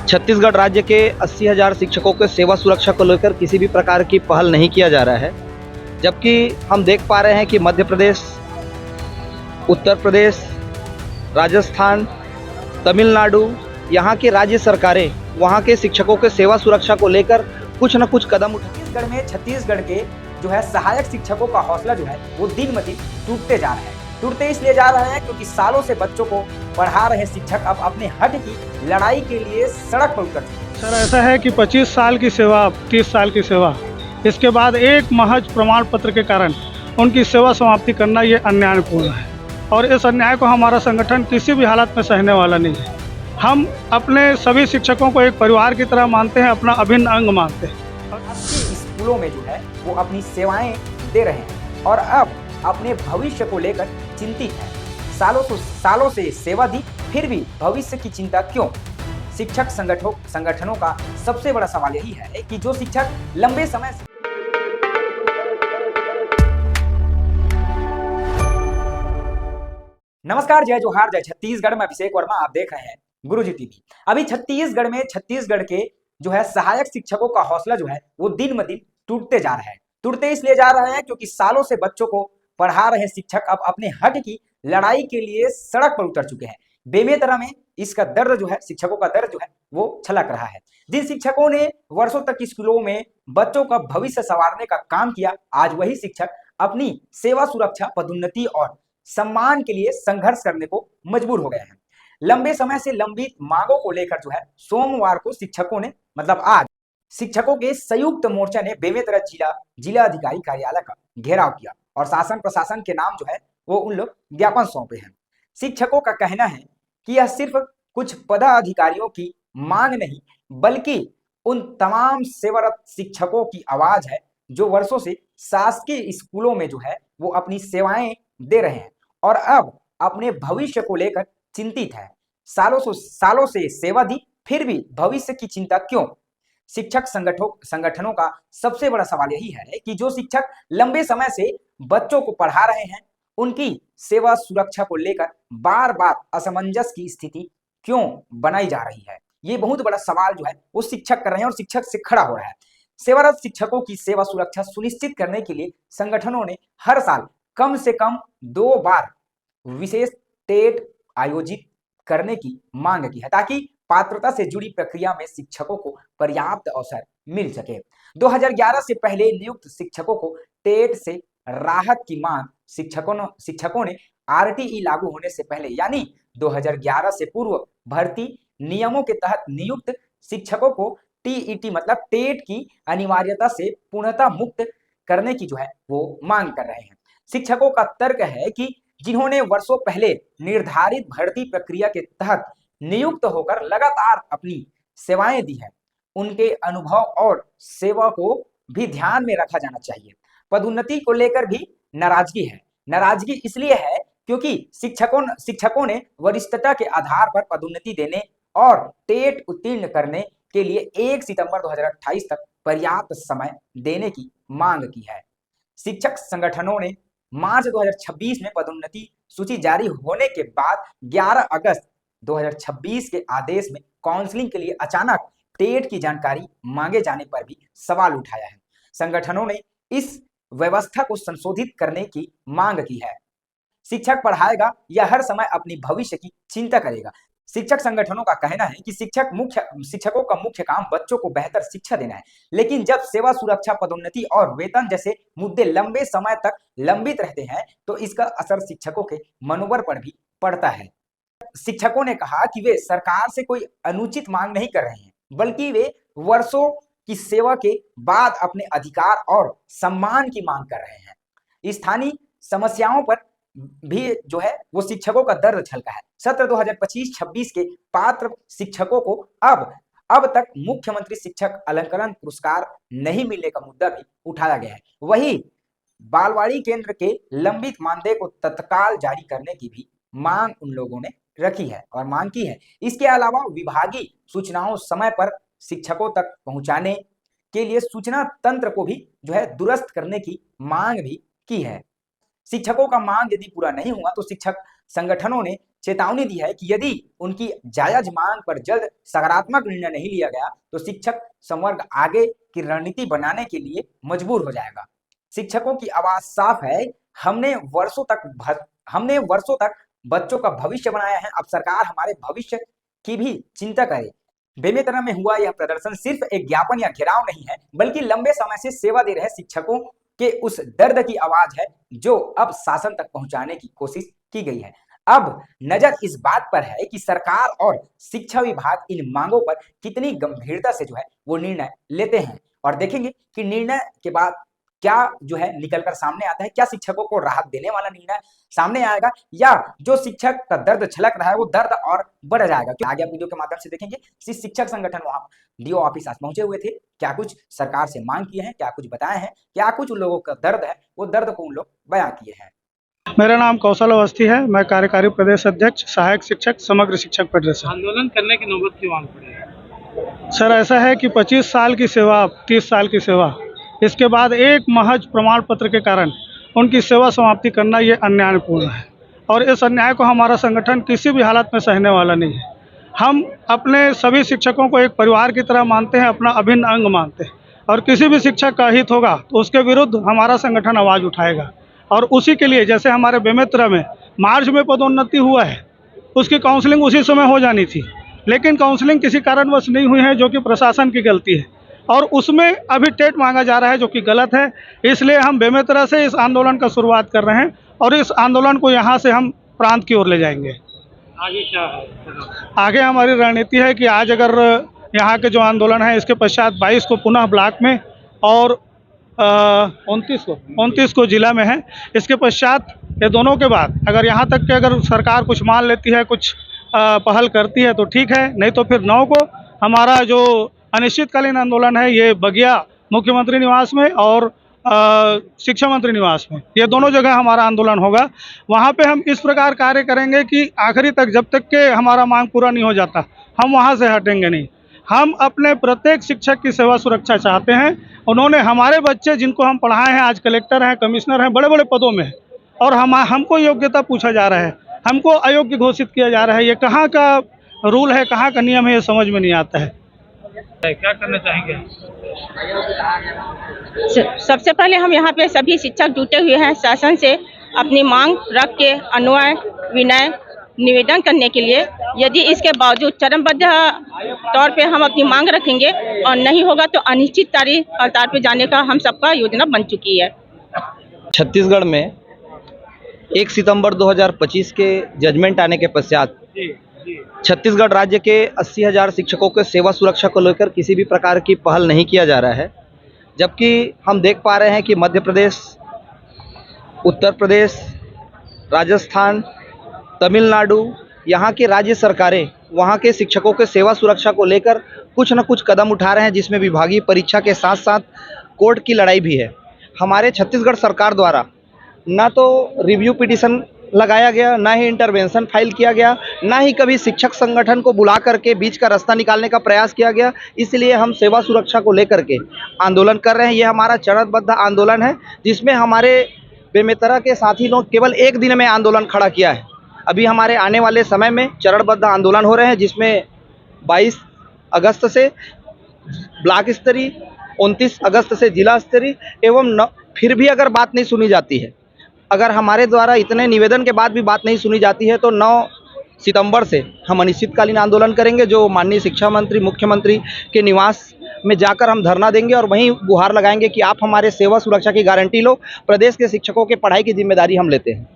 छत्तीसगढ़ राज्य के 80,000 शिक्षकों के सेवा सुरक्षा को लेकर किसी भी प्रकार की पहल नहीं किया जा रहा है, जबकि हम देख पा रहे हैं कि मध्य प्रदेश, उत्तर प्रदेश, राजस्थान, तमिलनाडु, यहाँ की राज्य सरकारें वहाँ के शिक्षकों के सेवा सुरक्षा को लेकर कुछ न कुछ कदम उठा। छत्तीसगढ़ के जो है सहायक शिक्षकों का हौसला जो है वो दिन ब दिन टूटते जा रहे हैं। टूटते इसलिए जा रहे हैं क्योंकि सालों से बच्चों को पढ़ा रहे शिक्षक अब अपने हक की लड़ाई के लिए सड़क पर उतर चुके। सर, ऐसा है कि 25 साल की सेवा, 30 साल की सेवा, इसके बाद एक महज प्रमाण पत्र के कारण उनकी सेवा समाप्ति करना ये अन्यायपूर्ण है और इस अन्याय को हमारा संगठन किसी भी हालत में सहने वाला नहीं है। हम अपने सभी शिक्षकों को एक परिवार की तरह मानते हैं, अपना अभिन्न अंग मानते हैं। स्कूलों में जो है वो अपनी सेवाएं दे रहे हैं और अब अपने भविष्य को लेकर चिंतित हैं। सालों से सेवा दी, फिर भी भविष्य की चिंता क्यों? शिक्षक संगठनों का सबसे बड़ा सवाल यही है कि जो शिक्षक लंबे समय से नमस्कार, जय जोहार, जय छत्तीसगढ़ में अभिषेक वर्मा, आप देख रहे हैं गुरुजी टीवी। अभी छत्तीसगढ़ के जो है सहायक शिक्षकों का हौसला जो है वो दिन ब दिन टूटते जा रहा है। टूटते इसलिए जा रहे हैं क्योंकि सालों से बच्चों को पढ़ा रहे शिक्षक अब अपने हक की लड़ाई के लिए सड़क पर उतर चुके हैं। बेमेतरा में इसका दर्द जो है, शिक्षकों का दर्द जो है वो छलक रहा है। जिन शिक्षकों ने वर्षों तक स्कूलों में बच्चों का भविष्य संवारने का काम किया, आज वही शिक्षक अपनी सेवा सुरक्षा, पदोन्नति और सम्मान के लिए संघर्ष करने को मजबूर हो गए हैं। लंबे समय से लंबित मांगों को लेकर जो है सोमवार को शिक्षकों ने आज शिक्षकों के संयुक्त मोर्चा ने बेमेतरा जिला अधिकारी कार्यालय का घेराव किया और शासन प्रशासन के नाम जो है वो उन लोग ज्ञापन सौंपे हैं। शिक्षकों का कहना है कि यह सिर्फ कुछ पदाधिकारियों की मांग नहीं, बल्कि उन तमाम सेवारत शिक्षकों की आवाज है जो वर्षों से शासकीय स्कूलों में जो है वो अपनी सेवाएं दे रहे हैं और अब अपने भविष्य को लेकर चिंतित है। सालों से सेवा दी, फिर भी भविष्य की चिंता क्यों? शिक्षक संगठनों का सबसे बड़ा सवाल यही है कि जो शिक्षक लंबे समय से बच्चों को पढ़ा रहे हैं, उनकी सेवा सुरक्षा को लेकर बार बार असमंजस की स्थिति क्यों बनाई जा रही है? ये बहुत बड़ा सवाल जो है वो शिक्षक कर रहे हैं और शिक्षक से खड़ा हो रहा है। सेवारत शिक्षकों की सेवा सुरक्षा सुनिश्चित करने के लिए संगठनों ने हर साल कम से कम 2 बार विशेष टेट आयोजित करने की मांग की है, ताकि पात्रता से जुड़ी प्रक्रिया में शिक्षकों को पर्याप्त अवसर मिल सके। 2011 से पहले नियुक्त शिक्षकों को टेट से राहत की मांग शिक्षकों ने आरटीई लागू होने से पहले यानी 2011 से पूर्व भर्ती नियमों के तहत नियुक्त शिक्षकों को टीईटी मतलब टेट की अनिवार्यता से पूर्णतः मुक्त करने की जो है वो मांग कर रहे हैं। शिक्षकों का तर्क है कि जिन्होंने वर्षों पहले निर्धारित भर्ती प्रक्रिया के तहत नियुक्त होकर लगातार अपनी सेवाएं दी है, उनके अनुभव और सेवा को भी ध्यान में रखा जाना चाहिए। पदोन्नति को लेकर भी नाराजगी है। नाराजगी इसलिए है क्योंकि शिक्षकों ने वरिष्ठता के आधार पर पदोन्नति देने और टेट उत्तीर्ण करने के लिए 1 सितंबर 2028 तक पर्याप्त समय देने की मांग की है। शिक्षक संगठनों ने मार्च 2026 में पदोन्नति सूची जारी होने के बाद 11 अगस्त 2026 के आदेश में काउंसलिंग के लिए अचानक टेट की जानकारी मांगे जाने पर भी सवाल उठाया है। संगठनों ने इस व्यवस्था को संशोधित करने की मांग की है। शिक्षक पढ़ाएगा या हर समय अपनी भविष्य की चिंता करेगा? शिक्षक संगठनों का कहना है कि शिक्षकों का मुख्य काम बच्चों को बेहतर शिक्षा देना है, लेकिन जब सेवा सुरक्षा, पदोन्नति और वेतन जैसे मुद्दे लंबे समय तक लंबित रहते हैं तो इसका असर शिक्षकों के मनोबल पर भी पड़ता है। शिक्षकों ने कहा कि वे सरकार से कोई अनुचित मांग नहीं कर रहे हैं, बल्कि वे वर्षों की सेवा के बाद अपने अधिकार और सम्मान की मांग कर रहे हैं। स्थानीय समस्याओं पर भी जो है वो शिक्षकों का दर्द छलका है। सत्र 2025-26 के पात्र शिक्षकों को अब तक मुख्यमंत्री शिक्षक अलंकरण पुरस्कार नहीं मिलने का मुद्दा भी उठाया गया है। वही बालवाड़ी केंद्र के लंबित मानदेय को तत्काल जारी करने की भी मांग उन लोगों ने रखी है और मांग की है। इसके अलावा विभागीय सूचनाओं समय पर शिक्षकों तक पहुंचाने के लिए सूचना तंत्र को भी जो है दुरुस्त करने की मांग भी की है। शिक्षकों का मांग यदि पूरा नहीं हुआ तो शिक्षक संगठनों ने चेतावनी दी है कि यदि उनकी जायज मांग पर जल्द सकारात्मक निर्णय नहीं लिया गया तो शिक्षक संवर्ग आगे की रणनीति बनाने के लिए मजबूर हो जाएगा। शिक्षकों की आवाज साफ है, हमने वर्षों तक बच्चों का भविष्य बनाया है, अब सरकार हमारे भविष्य की भी चिंता करे। बेमेतरा में हुआ यह प्रदर्शन सिर्फ एक ज्ञापन या घेराव नहीं है, बल्कि लंबे समय से सेवा दे रहे शिक्षकों के उस दर्द की आवाज है जो अब शासन तक पहुंचाने की कोशिश की गई है। अब नजर इस बात पर है कि सरकार और शिक्षा विभाग इन मांगों पर कितनी गंभीरता से जो है वो निर्णय लेते हैं, और देखेंगे कि निर्णय के बाद क्या जो है निकलकर सामने आता है। क्या शिक्षकों को राहत देने वाला निर्णय सामने आएगा, या जो शिक्षक का दर्द छलक रहा है वो दर्द और बढ़ जाएगा। आगे आप वीडियो के माध्यम से देखेंगे। शिक्षक संगठन वहां डीओ ऑफिस आज पहुंचे हुए थे, क्या कुछ सरकार से मांग किए हैं, क्या कुछ बताए हैं, क्या कुछ उन लोगों का दर्द है, वो दर्द को उन लोग बयां किए हैं। मेरा नाम कौशल अवस्थी है, मैं कार्यकारी प्रदेश अध्यक्ष सहायक शिक्षक समग्र शिक्षक फेडरेशन। आंदोलन करने की नौबत क्यों मांग पड़ी? सर ऐसा है कि 25 साल की सेवा, 30 साल की सेवा, इसके बाद एक महज प्रमाण पत्र के कारण उनकी सेवा समाप्ति करना ये अन्यायपूर्ण है, और इस अन्याय को हमारा संगठन किसी भी हालत में सहने वाला नहीं है। हम अपने सभी शिक्षकों को एक परिवार की तरह मानते हैं, अपना अभिन्न अंग मानते हैं, और किसी भी शिक्षक का हित होगा तो उसके विरुद्ध हमारा संगठन आवाज़ उठाएगा। और उसी के लिए जैसे हमारे बेमेतरा में मार्च में पदोन्नति हुआ है, उसकी काउंसलिंग उसी समय हो जानी थी, लेकिन काउंसलिंग किसी कारणवश नहीं हुई है, जो कि प्रशासन की गलती है, और उसमें अभी टेट मांगा जा रहा है जो कि गलत है। इसलिए हम बेमेतरा से इस आंदोलन का शुरुआत कर रहे हैं, और इस आंदोलन को यहाँ से हम प्रांत की ओर ले जाएंगे। आगे क्या है? आगे हमारी रणनीति है कि आज अगर यहाँ के जो आंदोलन है इसके पश्चात 22 को पुनः ब्लॉक में और 29 को जिला में है। इसके पश्चात ये दोनों के बाद अगर यहाँ तक कि अगर सरकार कुछ मान लेती है, कुछ पहल करती है तो ठीक है, नहीं तो फिर 9 को हमारा जो अनिश्चितकालीन आंदोलन है ये बगिया मुख्यमंत्री निवास में और शिक्षा मंत्री निवास में, ये दोनों जगह हमारा आंदोलन होगा। वहाँ पे हम इस प्रकार कार्य करेंगे कि आखिरी तक, जब तक के हमारा मांग पूरा नहीं हो जाता, हम वहाँ से हटेंगे नहीं। हम अपने प्रत्येक शिक्षक की सेवा सुरक्षा चाहते हैं। उन्होंने हमारे बच्चे जिनको हम पढ़ाए हैं आज कलेक्टर हैं, कमिश्नर हैं, बड़े बड़े पदों में हैं, और हमको योग्यता पूछा जा रहा है, हमको अयोग्य घोषित किया जा रहा है। ये कहाँ का रूल है, कहाँ का नियम है, ये समझ में नहीं आता है। क्या करना चाहेंगे? सबसे पहले हम यहाँ पे सभी शिक्षक जुटे हुए हैं शासन से अपनी मांग रख के अन्वय विनय निवेदन करने के लिए। यदि इसके बावजूद चरणबद्ध तौर पे हम अपनी मांग रखेंगे और नहीं होगा तो अनिश्चित तारीख हड़ताल पे जाने का हम सबका योजना बन चुकी है। छत्तीसगढ़ में 1 सितंबर 2025 के जजमेंट आने के पश्चात छत्तीसगढ़ राज्य के 80,000 शिक्षकों के सेवा सुरक्षा को लेकर किसी भी प्रकार की पहल नहीं किया जा रहा है, जबकि हम देख पा रहे हैं कि मध्य प्रदेश, उत्तर प्रदेश, राजस्थान, तमिलनाडु, यहाँ की राज्य सरकारें वहाँ के शिक्षकों के सेवा सुरक्षा को लेकर कुछ न कुछ कदम उठा रहे हैं, जिसमें विभागीय परीक्षा के साथ साथ कोर्ट की लड़ाई भी है। हमारे छत्तीसगढ़ सरकार द्वारा ना तो रिव्यू पिटीशन लगाया गया, ना ही इंटरवेंशन फाइल किया गया, ना ही कभी शिक्षक संगठन को बुला करके बीच का रास्ता निकालने का प्रयास किया गया। इसलिए हम सेवा सुरक्षा को लेकर के आंदोलन कर रहे हैं। ये हमारा चरणबद्ध आंदोलन है, जिसमें हमारे बेमेतरा के साथी लोग केवल एक दिन में आंदोलन खड़ा किया है। अभी हमारे आने वाले समय में चरणबद्ध आंदोलन हो रहे हैं, जिसमें 22 अगस्त से ब्लॉक स्तरीय, 29 अगस्त से जिला स्तरीय एवं फिर भी अगर बात नहीं सुनी जाती है, अगर हमारे द्वारा इतने निवेदन के बाद भी बात नहीं सुनी जाती है, तो 9 सितंबर से हम अनिश्चितकालीन आंदोलन करेंगे, जो माननीय शिक्षा मंत्री, मुख्यमंत्री के निवास में जाकर हम धरना देंगे और वहीं गुहार लगाएंगे कि आप हमारे सेवा सुरक्षा की गारंटी लो। प्रदेश के शिक्षकों के पढ़ाई की जिम्मेदारी हम लेते हैं।